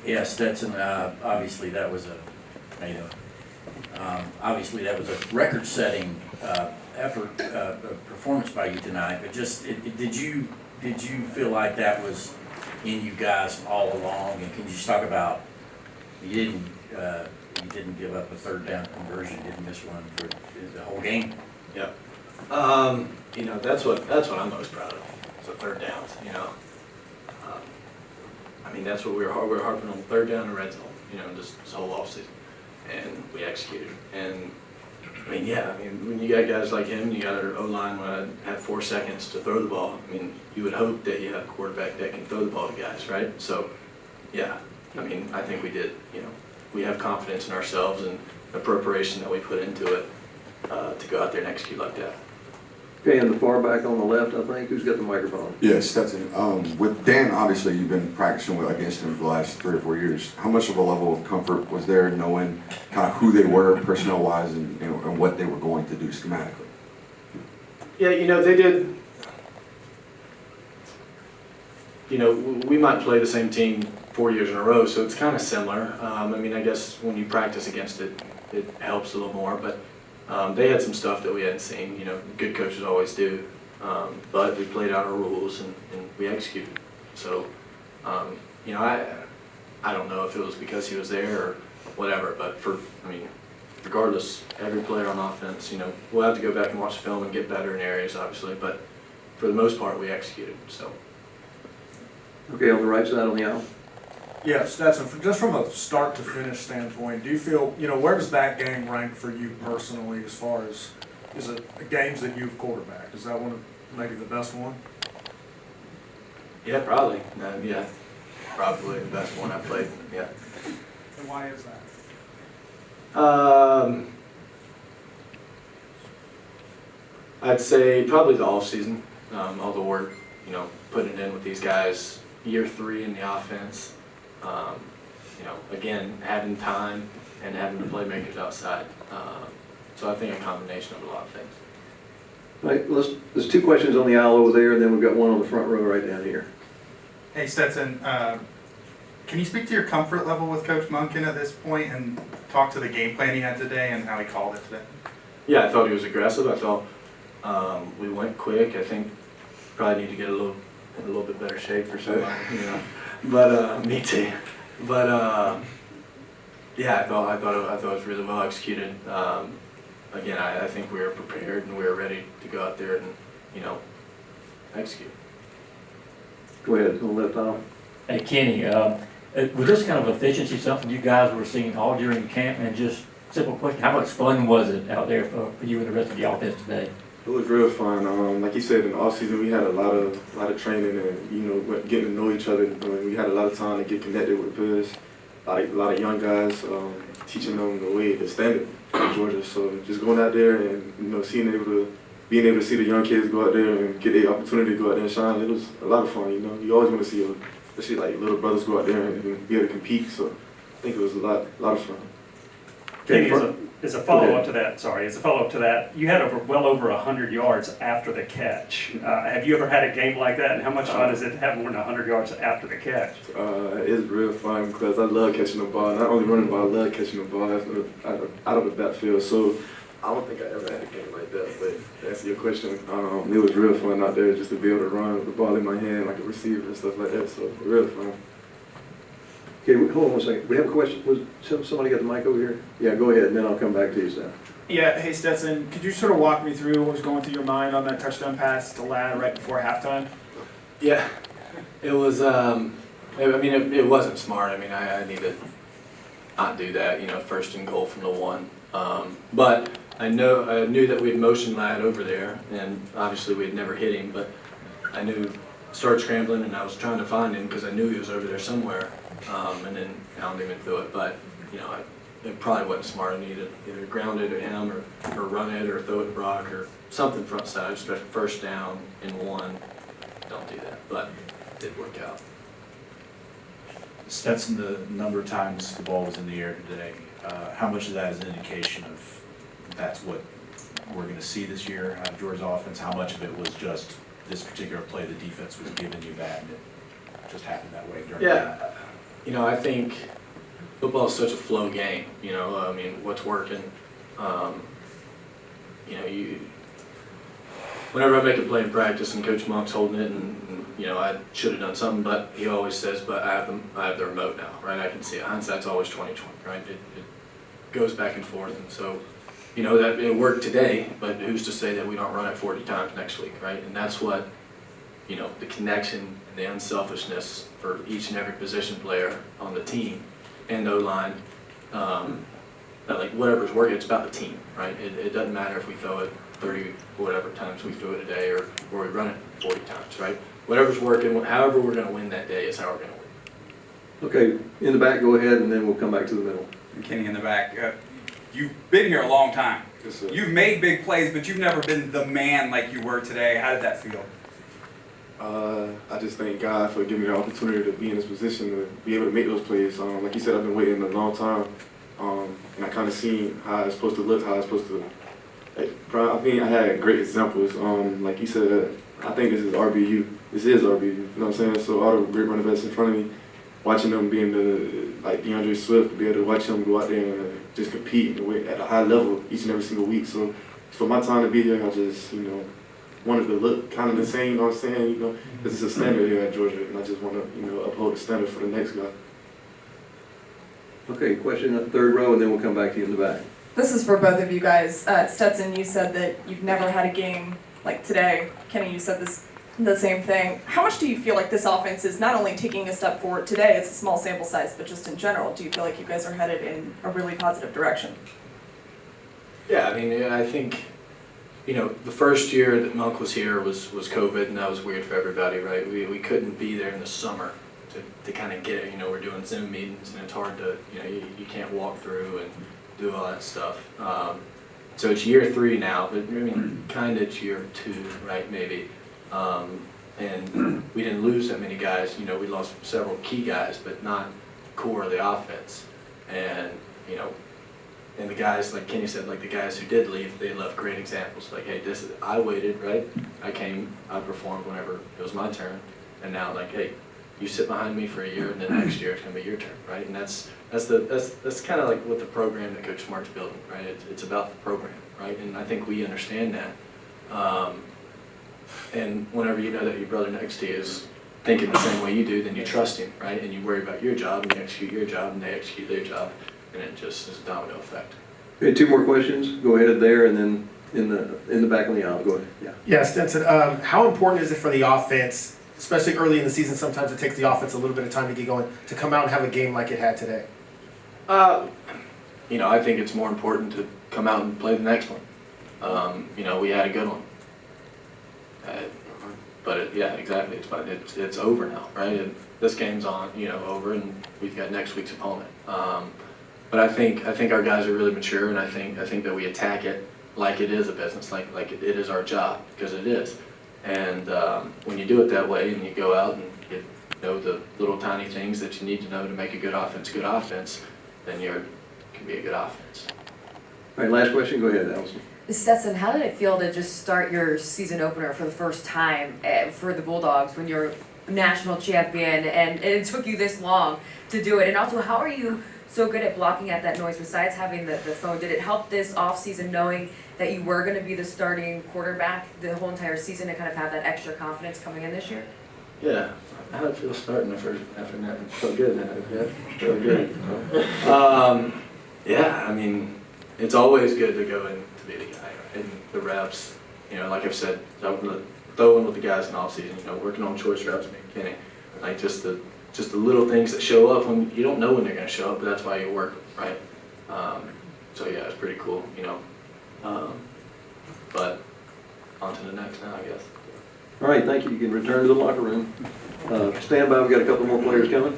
Yeah, Stetson, obviously that was a record-setting effort, performance by you tonight. But just, did you feel like that was in you guys all along? And can you just talk about you didn't give up a third down conversion, didn't miss one for the whole game? Yep. You know, that's what I'm most proud of. So third downs. You know. I mean, that's what we were harping on, third down and red zone, you know, this whole offseason. And we executed. And, I mean, yeah, I mean, when you got guys like him, you got our O-line when I had 4 seconds to throw the ball, I mean, you would hope that you have a quarterback that can throw the ball to guys, right? So, yeah, I mean, I think we did, you know, we have confidence in ourselves and the preparation that we put into it to go out there and execute like that. Okay, and the far back on the left, I think, who's got the microphone? Yes, Stetson. With Dan, obviously, you've been practicing against him for the last 3 or 4 years. How much of a level of comfort was there knowing kind of who they were personnel-wise and, you know, and what they were going to do schematically? Yeah, you know, they did, you know, we might play the same team 4 years in a row, so it's kind of similar. I mean, I guess when you practice against it, it helps a little more, but they had some stuff that we hadn't seen, you know, good coaches always do. But we played out our rules and we executed. So, you know, I don't know if it was because he was there or whatever, but I mean, regardless, every player on offense, you know, we'll have to go back and watch the film and get better in areas, obviously, but for the most part, we executed, so. Okay, on the right side on the aisle. Yeah, Stetson, just from a start to finish standpoint, do you feel, you know, where does that game rank for you personally as far as, is it the games that you've quarterbacked? Is that one of maybe the best one? Yeah, probably. Yeah, probably the best one I played, yeah. And why is that? I'd say probably the off season, all the work, you know, putting it in with these guys, year 3 in the offense. You know, again, having time and having the playmakers outside. So I think a combination of a lot of things. All right, there's 2 questions on the aisle over there, and then we've got one on the front row right down here. Hey Stetson, can you speak to your comfort level with Coach Monken at this point and talk to the game plan he had today and how he called it today? Yeah, I thought he was aggressive. I thought we went quick. I think probably need to get in a little bit better shape for somebody, you know. But me too. But yeah, I thought it was really well executed. Again, I think we were prepared and we were ready to go out there and, you know, execute. Go ahead, on the left aisle. Hey Kenny, was this kind of efficiency something you guys were seeing all during camp? And just simple question, how much fun was it out there for you and the rest of the offense today? It was real fun. Like you said, in the off season, we had a lot of training and, you know, getting to know each other. We had a lot of time to get connected with the players. A lot of young guys, teaching them the way, the standard in Georgia. So just going out there and, you know, being able to see the young kids go out there and get the opportunity to go out there and shine, it was a lot of fun. You know, you always want to see, especially like little brothers go out there and be able to compete. So I think it was a lot of fun. Kenny, as a follow-up to that, you had well over 100 yards after the catch. Have you ever had a game like that, and how much fun is it to have more than 100 yards after the catch? It's real fun because I love catching the ball. Not only running the ball, I love catching the ball out of the backfield. So I don't think I ever had a game like that, but to answer your question, it was real fun out there just to be able to run with the ball in my hand like a receiver and stuff like that. So real fun. Okay, hold on one second. We have a question. Was somebody got the mic over here? Yeah, go ahead, and then I'll come back to you, Steph. Yeah, hey Stetson, could you sort of walk me through what was going through your mind on that touchdown pass to Ladd right before halftime? Yeah, it was. I mean, it wasn't smart. I mean, I need to not do that. You know, 1st and goal from the 1. But I knew that we had motioned Ladd over there, and obviously we had never hit him. But I knew, started scrambling, and I was trying to find him because I knew he was over there somewhere. And then found him and threw it. But you know, it probably wasn't smart. I needed either ground it at him or run it or throw it to Brock or something front side, especially 1st down in 1. Don't do that, but it did work out. Stetson, the number of times the ball was in the air today, how much of that is an indication of that's what we're going to see this year out of Georgia's offense? How much of it was just this particular play, the defense was giving you that and it just happened that way during the game? I think football is such a flow game, I mean, what's working, whenever I make a play in practice and Coach Monk's holding it and I should have done something, but he always says, but I have the remote now, right? I can see it. Hindsight's always 20/20, right? It goes back and forth, and so, that it worked today, but who's to say that we don't run it 40 times next week, right? And that's what, the connection and the unselfishness for each and every position player on the team and O-line, like whatever's working, it's about the team, right? It doesn't matter if we throw it 30 whatever times we threw it today or we run it 40 times, right? Whatever's working, however we're going to win that day is how we're going to win. Okay, in the back, go ahead, and then we'll come back to the middle. Kenny in the back. You've been here a long time. Yes, sir. You've made big plays, but you've never been the man like you were today. How did that feel? I just thank God for giving me the opportunity to be in this position to be able to make those plays. Like you said, I've been waiting a long time, and I kind of seen how it's supposed to look, how it's supposed to. I mean, I had great examples. Like you said, I think this is RBU. This is RBU. You know what I'm saying? So all the great running backs in front of me, watching them being like DeAndre Swift, to be able to watch them go out there and just compete at a high level each and every single week. So for my time to be here, I just wanted to look kind of the same. You know what I'm saying? Because it's a standard here at Georgia, and I just want to uphold the standard for the next guy. Okay, question at the third row, and then we'll come back to you in the back. This is for both of you guys. Stetson, you said that you've never had a game like today. Kenny, you said the same thing. How much do you feel like this offense is not only taking a step forward today, it's a small sample size, but just in general, do you feel like you guys are headed in a really positive direction? Yeah, I mean, I think, the first year that Monk was here was COVID, and that was weird for everybody, right? We couldn't be there in the summer to kind of get it. We're doing Zoom meetings, and it's hard to, you can't walk through and do all that stuff. So it's year 3 now, but I mean, kind of it's year 2, right, maybe. And we didn't lose that many guys. We lost several key guys, but not core of the offense. And, and the guys, like Kenny said, like the guys who did leave, they left great examples. Like, hey, I waited, right? I came, I performed whenever it was my turn. And now, like, hey, you sit behind me for a year, and then next year it's gonna be your turn, right? And that's kind of like what the program that Coach Smart's building, right? It's about the program, right? And I think we understand that. And whenever you know that your brother next to you is thinking the same way you do, then you trust him, right? And you worry about your job, and you execute your job, and they execute their job, and it just is a domino effect. We had 2 more questions. Go ahead there, and then in the back on the aisle. Go ahead. Yeah. Yeah, Stetson. How important is it for the offense, especially early in the season? Sometimes it takes the offense a little bit of time to get going, to come out and have a game like it had today. I think it's more important to come out and play the next one. We had a good one. But yeah, exactly. It's over now, right? This game's on, over, and we've got next week's opponent. But I think our guys are really mature, and I think that we attack it like it is a business, like it is our job, because it is. And when you do it that way, and you go out and you know the little tiny things that you need to know to make a good offense, then you can be a good offense. All right, last question. Go ahead, Allison. Stetson, how did it feel to just start your season opener for the first time for the Bulldogs when you're national champion and it took you this long to do it? And also, how are you so good at blocking out that noise besides having the phone? Did it help this offseason knowing that you were going to be the starting quarterback the whole entire season to kind of have that extra confidence coming in this year? Yeah. How did it feel starting after that? It felt good, man. Yeah, felt good. Yeah, I mean, it's always good to go in to be the guy, right? And the reps, like I've said, throwing with the guys in the offseason, working on choice reps, me and Kenny, like just the little things that show up when you don't know when they're going to show up, but that's why you work, right? So yeah, it's pretty cool, but on to the next now, I guess. All right, thank you. You can return to the locker room. Stand by. We've got a couple more players coming.